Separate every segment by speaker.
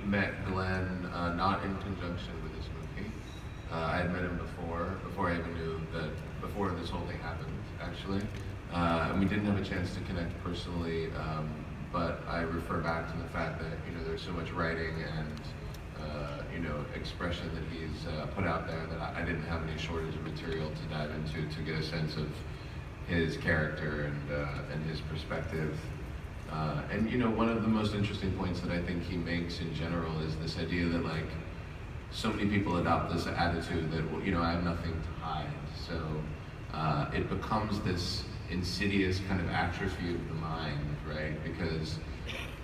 Speaker 1: met Glenn not in conjunction with this movie. I had met him before I even knew that, before this whole thing happened, actually. And we didn't have a chance to connect personally, but I refer back to the fact that, you know, there's so much writing and, you know, expression that he's put out there that I didn't have any shortage of material to dive into to get a sense of his character and his perspective. And you know, one of the most interesting points that I think he makes in general is this idea that, like, so many people adopt this attitude that, well, you know, I have nothing to hide. So it becomes this insidious kind of atrophy of the mind, right? Because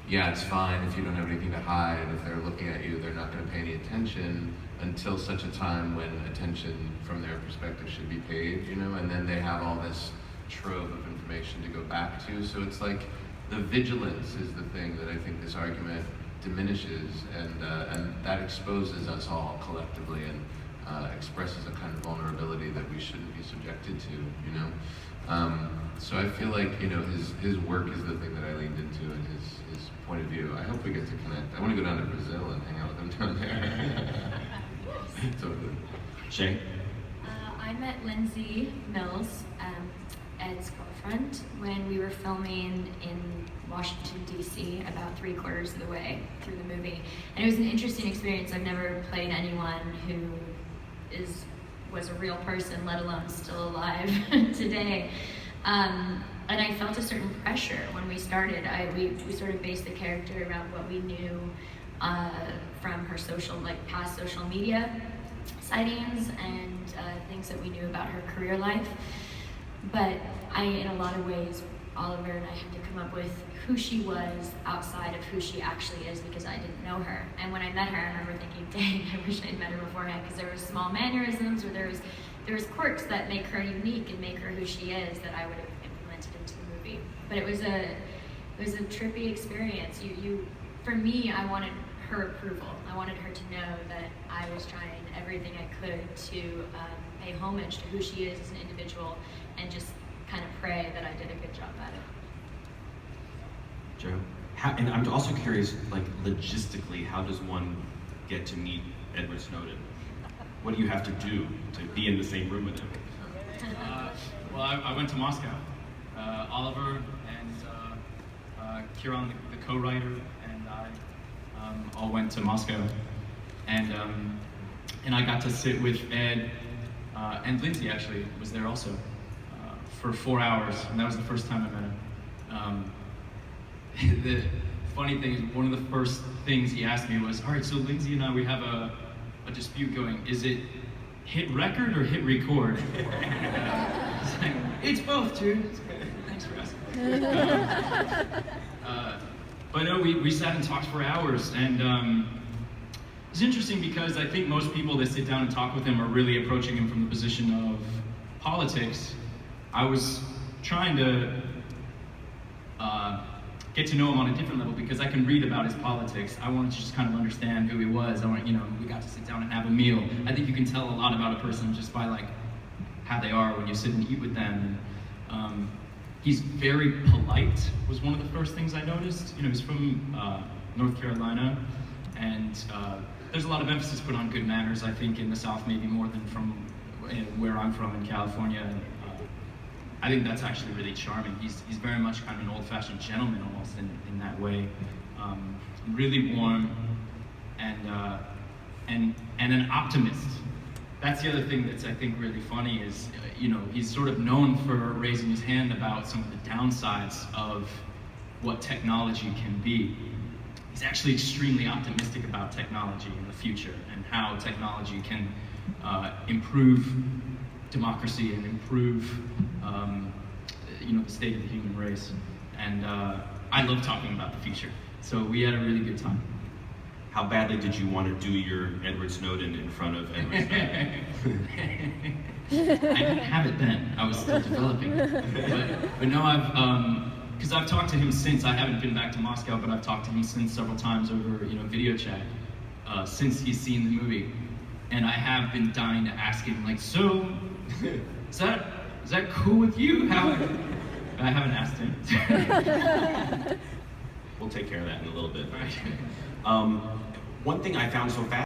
Speaker 1: yeah, it's fine if you don't have anything to hide. If they're looking at you, they're not going to pay any attention until such a time when attention from their perspective should be paid, you know, and then they have all this trove of information to go back to. So it's like the vigilance is the thing that I think this argument diminishes, and that exposes us all collectively and expresses a kind of vulnerability that we shouldn't be subjected to, you know. So I feel like, you know, his work is the thing that I leaned into, and his point of view. I hope we get to connect. I want to go down to Brazil and hang out with him down there. Totally.
Speaker 2: Shay?
Speaker 3: I met Lindsay Mills, Ed's girlfriend, when we were filming in Washington, D.C., about 3/4 of the way through the movie. And it was an interesting experience. I've never played anyone who was a real person, let alone still alive today. And I felt a certain pressure when we started. We sort of based the character around what we knew from her past social media sightings and things that we knew about her career life. But in a lot of ways, Oliver and I had to come up with who she was outside of who she actually is, because I didn't know her. And when I met her, I remember thinking, dang, I wish I'd met her beforehand, because there were small mannerisms, or there was quirks that make her unique and make her who she is that I would have implemented into the movie. But it was a trippy experience. For me, I wanted her approval. I wanted her to know that I was trying everything I could to pay homage to who she is as an individual, and just kind of pray that I did a good job at it.
Speaker 2: Joe? And I'm also curious, like, logistically, how does one get to meet Edward Snowden? What do you have to do to be in the same room with him?
Speaker 4: Well, I went to Moscow. Oliver and Kieran, the co-writer, and I all went to Moscow. And I got to sit with Ed, and Lindsay actually was there also, for 4 hours, and that was the first time I met him. The funny thing is, one of the first things he asked me was, all right, so Lindsay and I, we have a dispute going. Is it hit record or hit record? It's both, dude. Thanks for asking. But no, we sat and talked for hours, and it's interesting because I think most people that sit down and talk with him are really approaching him from the position of politics. I was trying to get to know him on a different level, because I can read about his politics. I wanted to just kind of understand who he was. We got to sit down and have a meal. I think you can tell a lot about a person just by, like, how they are when you sit and eat with them. And, he's very polite, was one of the first things I noticed. You know, he's from North Carolina, and there's a lot of emphasis put on good manners, I think, in the South, maybe more than from where I'm from in California. I think that's actually really charming. He's very much kind of an old-fashioned gentleman almost in that way. Really warm and an optimist. That's the other thing that's, I think, really funny is, he's sort of known for raising his hand about some of the downsides of what technology can be. He's actually extremely optimistic about technology in the future and how technology can improve democracy and improve the state of the human race. And I love talking about the future. So we had a really good time.
Speaker 2: How badly did you want to do your Edward Snowden in front of Edward Snowden?
Speaker 3: I
Speaker 4: didn't have it then. I was still developing it. But no, because I've talked to him since. I haven't been back to Moscow, but I've talked to him since several times over video chat since he's seen the movie. And I have been dying to ask him, like, so, is that cool with you? I haven't asked him.
Speaker 2: We'll take care of that in a little bit.
Speaker 4: Right.
Speaker 2: one thing I found so fascinating